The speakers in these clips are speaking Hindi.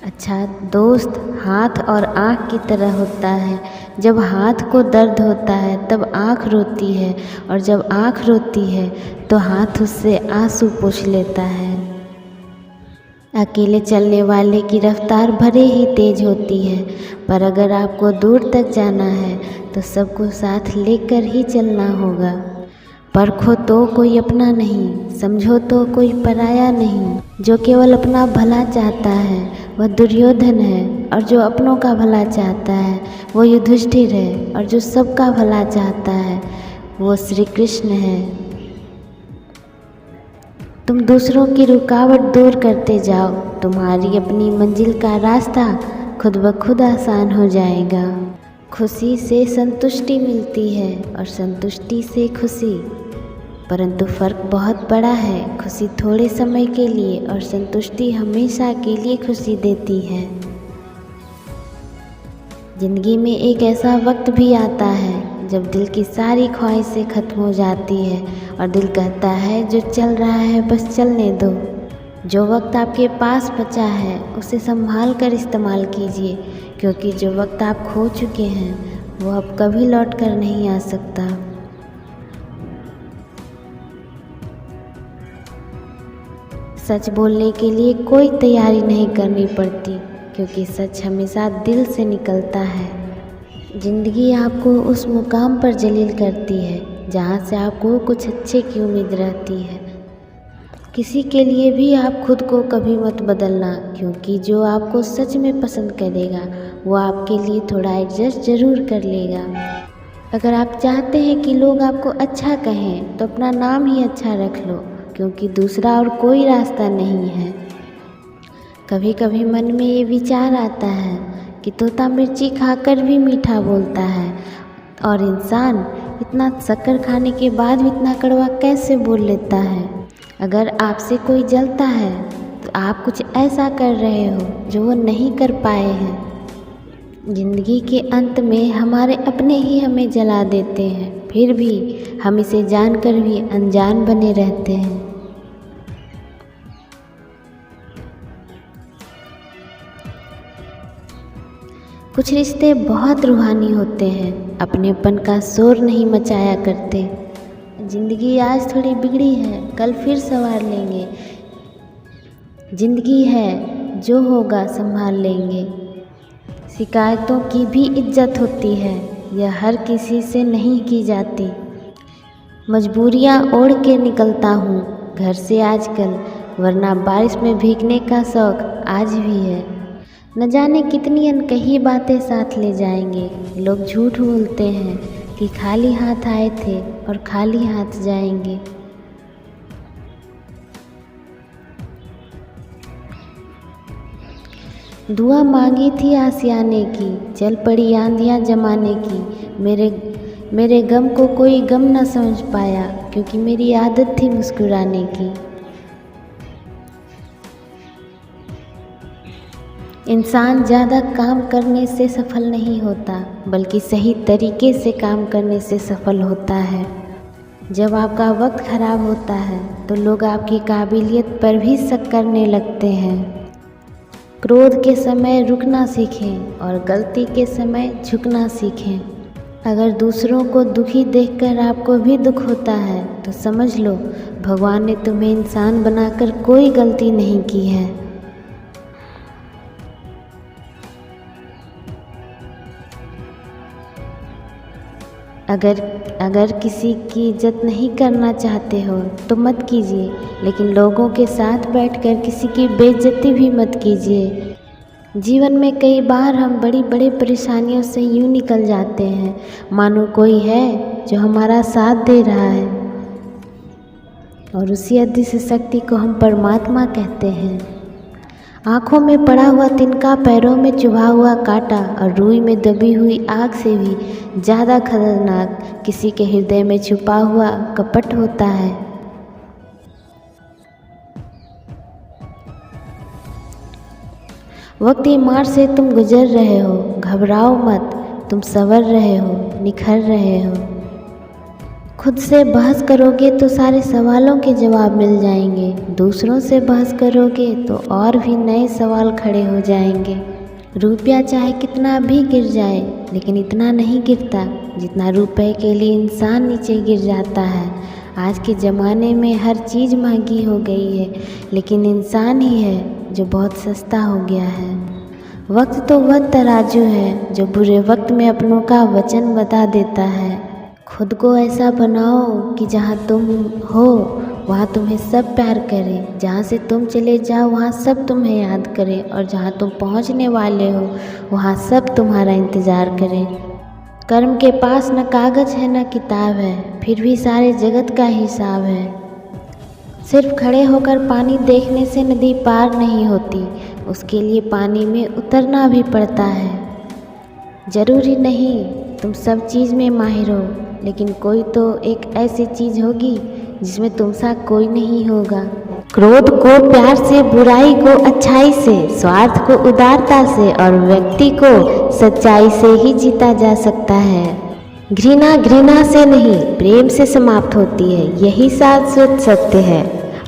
अच्छा दोस्त हाथ और आँख की तरह होता है। जब हाथ को दर्द होता है तब आँख रोती है, और जब आँख रोती है तो हाथ उससे आंसू पोंछ लेता है। अकेले चलने वाले की रफ्तार भले ही तेज होती है, पर अगर आपको दूर तक जाना है तो सबको साथ लेकर ही चलना होगा। परखो तो कोई अपना नहीं, समझो तो कोई पराया नहीं। जो केवल अपना भला चाहता है वह दुर्योधन है, और जो अपनों का भला चाहता है वो युधिष्ठिर है, और जो सबका भला चाहता है वो श्री कृष्ण है। तुम दूसरों की रुकावट दूर करते जाओ, तुम्हारी अपनी मंजिल का रास्ता खुद ब खुद आसान हो जाएगा। खुशी से संतुष्टि मिलती है और संतुष्टि से खुशी, परंतु फ़र्क बहुत बड़ा है। खुशी थोड़े समय के लिए और संतुष्टि हमेशा के लिए खुशी देती है। ज़िंदगी में एक ऐसा वक्त भी आता है जब दिल की सारी ख्वाहिशें ख़त्म हो जाती है और दिल कहता है जो चल रहा है बस चलने दो। जो वक्त आपके पास बचा है उसे संभाल कर इस्तेमाल कीजिए, क्योंकि जो वक्त आप खो चुके हैं वो अब कभी लौट कर नहीं आ सकता। सच बोलने के लिए कोई तैयारी नहीं करनी पड़ती, क्योंकि सच हमेशा दिल से निकलता है। ज़िंदगी आपको उस मुकाम पर जलील करती है जहाँ से आपको कुछ अच्छे की उम्मीद रहती है। किसी के लिए भी आप खुद को कभी मत बदलना, क्योंकि जो आपको सच में पसंद करेगा वो आपके लिए थोड़ा एडजस्ट ज़रूर कर लेगा। अगर आप चाहते हैं कि लोग आपको अच्छा कहें तो अपना नाम ही अच्छा रख लो, क्योंकि दूसरा और कोई रास्ता नहीं है। कभी कभी मन में ये विचार आता है कि तोता मिर्ची खाकर भी मीठा बोलता है, और इंसान इतना शक्कर खाने के बाद भी इतना कड़वा कैसे बोल लेता है। अगर आपसे कोई जलता है तो आप कुछ ऐसा कर रहे हो जो वो नहीं कर पाए हैं। ज़िंदगी के अंत में हमारे अपने ही हमें जला देते हैं, फिर भी हम इसे जानकर भी अनजान बने रहते हैं। कुछ रिश्ते बहुत रूहानी होते हैं, अपनेपन का शोर नहीं मचाया करते। ज़िंदगी आज थोड़ी बिगड़ी है, कल फिर संवार लेंगे। ज़िंदगी है, जो होगा संभाल लेंगे। शिकायतों की भी इज्जत होती है, यह हर किसी से नहीं की जाती। मजबूरियाँ ओढ़ के निकलता हूँ घर से आजकल, वरना बारिश में भीगने का शौक़ आज भी है। न जाने कितनी अनकही बातें साथ ले जाएंगे। लोग झूठ बोलते हैं कि खाली हाथ आए थे और खाली हाथ जाएंगे। दुआ मांगी थी आसियाने की, चल पड़ी आंधियाँ जमाने की। मेरे गम को कोई गम न समझ पाया, क्योंकि मेरी आदत थी मुस्कुराने की। इंसान ज़्यादा काम करने से सफल नहीं होता, बल्कि सही तरीके से काम करने से सफल होता है। जब आपका वक्त ख़राब होता है तो लोग आपकी काबिलियत पर भी शक करने लगते हैं। क्रोध के समय रुकना सीखें और गलती के समय झुकना सीखें। अगर दूसरों को दुखी देखकर आपको भी दुख होता है तो समझ लो भगवान ने तुम्हें इंसान बनाकर कोई गलती नहीं की है। अगर किसी की इज्जत नहीं करना चाहते हो तो मत कीजिए, लेकिन लोगों के साथ बैठकर किसी की बेइज्जती भी मत कीजिए। जीवन में कई बार हम बड़ी बड़ी परेशानियों से यूँ निकल जाते हैं मानो कोई है जो हमारा साथ दे रहा है, और उसी अदृश्य शक्ति को हम परमात्मा कहते हैं। आँखों में पड़ा हुआ तिनका, पैरों में चुभा हुआ कांटा और रूई में दबी हुई आग से भी ज़्यादा खतरनाक किसी के हृदय में छुपा हुआ कपट होता है। वक्त की मार से तुम गुजर रहे हो, घबराओ मत, तुम संवर रहे हो, निखर रहे हो। खुद से बहस करोगे तो सारे सवालों के जवाब मिल जाएंगे, दूसरों से बहस करोगे तो और भी नए सवाल खड़े हो जाएंगे। रुपया चाहे कितना भी गिर जाए लेकिन इतना नहीं गिरता जितना रुपए के लिए इंसान नीचे गिर जाता है। आज के ज़माने में हर चीज़ महंगी हो गई है लेकिन इंसान ही है जो बहुत सस्ता हो गया है। वक्त तो वह तराजू है जो बुरे वक्त में अपनों का वचन बता देता है। खुद को ऐसा बनाओ कि जहाँ तुम हो वहाँ तुम्हें सब प्यार करें, जहाँ से तुम चले जाओ वहाँ सब तुम्हें याद करें और जहाँ तुम पहुँचने वाले हो वहाँ सब तुम्हारा इंतज़ार करें। कर्म के पास न कागज़ है न किताब है, फिर भी सारे जगत का हिसाब है। सिर्फ खड़े होकर पानी देखने से नदी पार नहीं होती, उसके लिए पानी में उतरना भी पड़ता है। ज़रूरी नहीं तुम सब चीज़ में माहिर हो, लेकिन कोई तो एक ऐसी चीज़ होगी जिसमें तुम सा कोई नहीं होगा। क्रोध को प्यार से, बुराई को अच्छाई से, स्वार्थ को उदारता से और व्यक्ति को सच्चाई से ही जीता जा सकता है। घृणा से नहीं प्रेम से समाप्त होती है, यही शाश्वत सत्य है।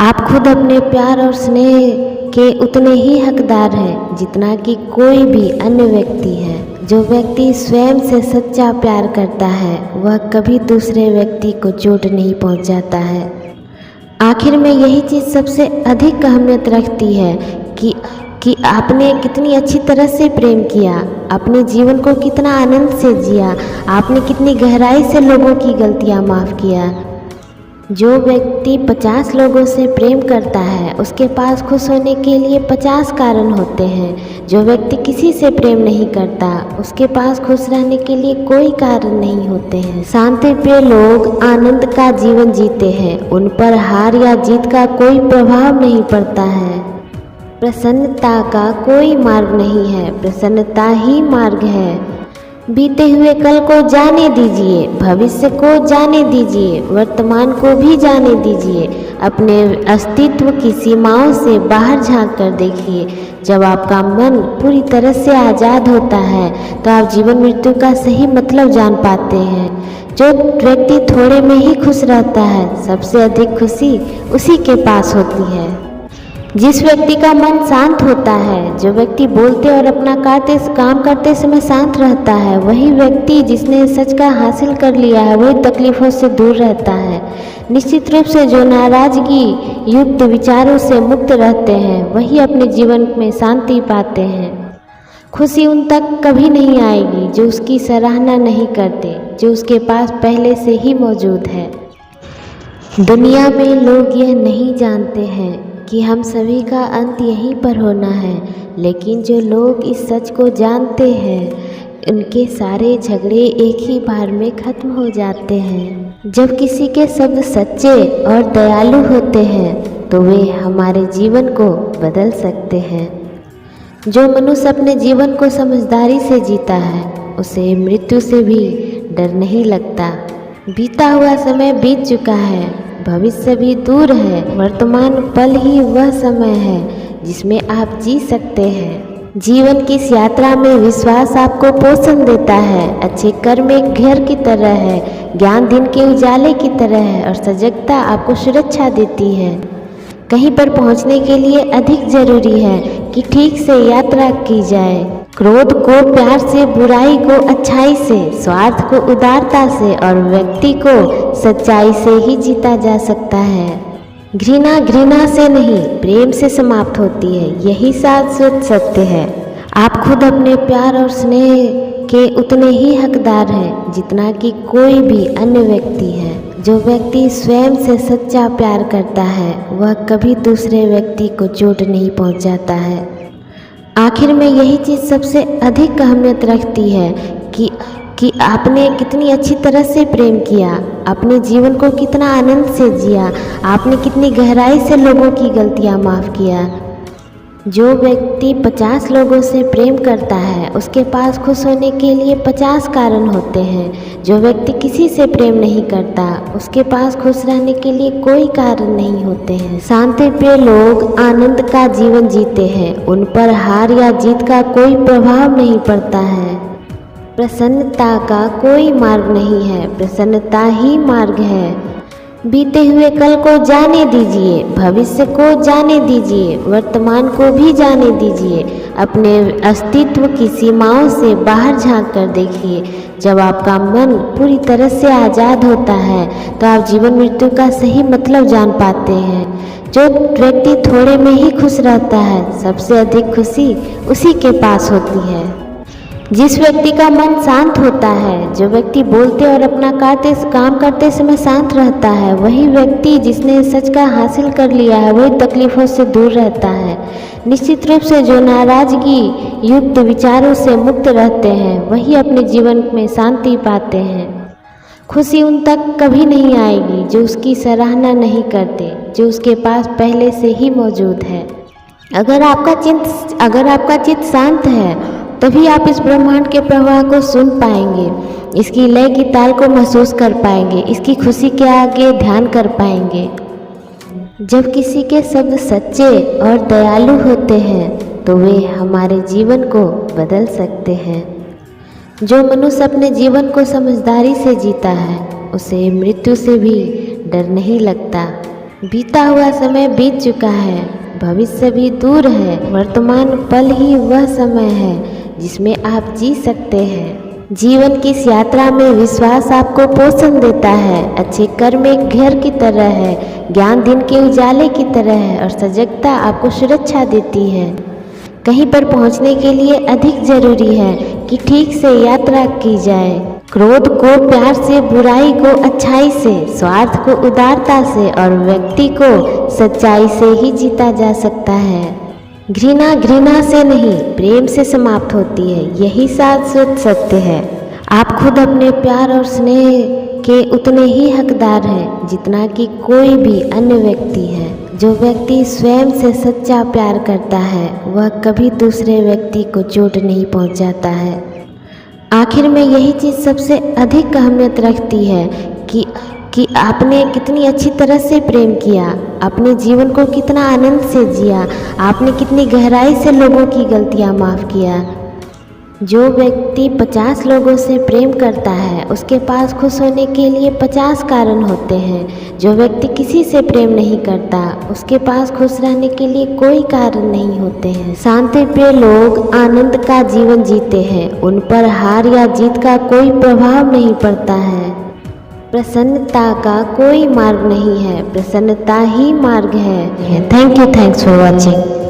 आप खुद अपने प्यार और स्नेह के उतने ही हकदार हैं जितना कि कोई भी अन्य व्यक्ति है। जो व्यक्ति स्वयं से सच्चा प्यार करता है वह कभी दूसरे व्यक्ति को चोट नहीं पहुंचाता है। आखिर में यही चीज़ सबसे अधिक अहमियत रखती है कि आपने कितनी अच्छी तरह से प्रेम किया, अपने जीवन को कितना आनंद से जिया, आपने कितनी गहराई से लोगों की गलतियां माफ़ किया। जो व्यक्ति 50 लोगों से प्रेम करता है उसके पास खुश होने के लिए 50 कारण होते हैं। जो व्यक्ति किसी से प्रेम नहीं करता उसके पास खुश रहने के लिए कोई कारण नहीं होते हैं। शांति प्रिय लोग आनंद का जीवन जीते हैं, उन पर हार या जीत का कोई प्रभाव नहीं पड़ता है। प्रसन्नता का कोई मार्ग नहीं है, प्रसन्नता ही मार्ग है। बीते हुए कल को जाने दीजिए, भविष्य को जाने दीजिए, वर्तमान को भी जाने दीजिए। अपने अस्तित्व की सीमाओं से बाहर झांक कर देखिए। जब आपका मन पूरी तरह से आज़ाद होता है तो आप जीवन मृत्यु का सही मतलब जान पाते हैं। जो व्यक्ति थोड़े में ही खुश रहता है सबसे अधिक खुशी उसी के पास होती है। जिस व्यक्ति का मन शांत होता है, जो व्यक्ति बोलते और अपना काम करते समय शांत रहता है, वही व्यक्ति जिसने सच का हासिल कर लिया है वही तकलीफ़ों से दूर रहता है। निश्चित रूप से जो नाराज़गी युक्त विचारों से मुक्त रहते हैं वही अपने जीवन में शांति पाते हैं। खुशी उन तक कभी नहीं आएगी जो उसकी सराहना नहीं करते, जो उसके पास पहले से ही मौजूद है। दुनिया में लोग यह नहीं जानते हैं कि हम सभी का अंत यहीं पर होना है, लेकिन जो लोग इस सच को जानते हैं उनके सारे झगड़े एक ही बार में खत्म हो जाते हैं। जब किसी के शब्द सच्चे और दयालु होते हैं तो वे हमारे जीवन को बदल सकते हैं। जो मनुष्य अपने जीवन को समझदारी से जीता है उसे मृत्यु से भी डर नहीं लगता। बीता हुआ समय बीत चुका है, भविष्य भी दूर है, वर्तमान पल ही वह समय है जिसमें आप जी सकते हैं। जीवन की इस यात्रा में विश्वास आपको पोषण देता है, अच्छे कर्म एक घर की तरह है, ज्ञान दिन के उजाले की तरह है और सजगता आपको सुरक्षा देती है। कहीं पर पहुंचने के लिए अधिक जरूरी है कि ठीक से यात्रा की जाए। क्रोध को प्यार से, बुराई को अच्छाई से, स्वार्थ को उदारता से और व्यक्ति को सच्चाई से ही जीता जा सकता है। घृणा से नहीं प्रेम से समाप्त होती है, यही शाश्वत सत्य है। आप खुद अपने प्यार और स्नेह के उतने ही हकदार हैं जितना कि कोई भी अन्य व्यक्ति है। जो व्यक्ति स्वयं से सच्चा प्यार करता है वह कभी दूसरे व्यक्ति को चोट नहीं पहुंचाता है। आखिर में यही चीज़ सबसे अधिक अहमियत रखती है कि आपने कितनी अच्छी तरह से प्रेम किया, अपने जीवन को कितना आनंद से जिया, आपने कितनी गहराई से लोगों की गलतियां माफ़ किया। जो व्यक्ति 50 लोगों से प्रेम करता है उसके पास खुश होने के लिए 50 कारण होते हैं। जो व्यक्ति किसी से प्रेम नहीं करता उसके पास खुश रहने के लिए कोई कारण नहीं होते हैं। शांति प्रिय लोग आनंद का जीवन जीते हैं, उन पर हार या जीत का कोई प्रभाव नहीं पड़ता है। प्रसन्नता का कोई मार्ग नहीं है, प्रसन्नता ही मार्ग है। बीते हुए कल को जाने दीजिए, भविष्य को जाने दीजिए, वर्तमान को भी जाने दीजिए। अपने अस्तित्व की सीमाओं से बाहर झांक कर देखिए। जब आपका मन पूरी तरह से आज़ाद होता है तो आप जीवन मृत्यु का सही मतलब जान पाते हैं। जो व्यक्ति थोड़े में ही खुश रहता है, सबसे अधिक खुशी उसी के पास होती है। जिस व्यक्ति का मन शांत होता है, जो व्यक्ति बोलते और अपना काम करते समय शांत रहता है, वही व्यक्ति जिसने सच का हासिल कर लिया है, वही तकलीफ़ों से दूर रहता है। निश्चित रूप से जो नाराज़गी युक्त विचारों से मुक्त रहते हैं, वही अपने जीवन में शांति पाते हैं। खुशी उन तक कभी नहीं आएगी जो उसकी सराहना नहीं करते, जो उसके पास पहले से ही मौजूद है। अगर आपका चित्त शांत है तभी आप इस ब्रह्मांड के प्रवाह को सुन पाएंगे, इसकी लय की ताल को महसूस कर पाएंगे, इसकी खुशी के आगे ध्यान कर पाएंगे। जब किसी के शब्द सच्चे और दयालु होते हैं तो वे हमारे जीवन को बदल सकते हैं। जो मनुष्य अपने जीवन को समझदारी से जीता है, उसे मृत्यु से भी डर नहीं लगता। बीता हुआ समय बीत चुका है, भविष्य भी दूर है, वर्तमान पल ही वह समय है जिसमें आप जी सकते हैं। जीवन की इस यात्रा में विश्वास आपको पोषण देता है, अच्छे कर्म एक घर की तरह है, ज्ञान दिन के उजाले की तरह है और सजगता आपको सुरक्षा देती है। कहीं पर पहुंचने के लिए अधिक जरूरी है कि ठीक से यात्रा की जाए। क्रोध को प्यार से, बुराई को अच्छाई से, स्वार्थ को उदारता से और व्यक्ति को सच्चाई से ही जीता जा सकता है। घृणा से नहीं, प्रेम से समाप्त होती है, यही शाश्वत सत्य है। आप खुद अपने प्यार और स्नेह के उतने ही हकदार हैं जितना कि कोई भी अन्य व्यक्ति है। जो व्यक्ति स्वयं से सच्चा प्यार करता है, वह कभी दूसरे व्यक्ति को चोट नहीं पहुंचाता है। आखिर में यही चीज़ सबसे अधिक अहमियत रखती है कि आपने कितनी अच्छी तरह से प्रेम किया, अपने जीवन को कितना आनंद से जिया, आपने कितनी गहराई से लोगों की गलतियां माफ़ किया। जो व्यक्ति 50 लोगों से प्रेम करता है, उसके पास खुश होने के लिए 50 कारण होते हैं। जो व्यक्ति किसी से प्रेम नहीं करता, उसके पास खुश रहने के लिए कोई कारण नहीं होते हैं। शांति प्रिय लोग आनंद का जीवन जीते हैं, उन पर हार या जीत का कोई प्रभाव नहीं पड़ता है। प्रसन्नता का कोई मार्ग नहीं है, प्रसन्नता ही मार्ग है। Thanks for watching.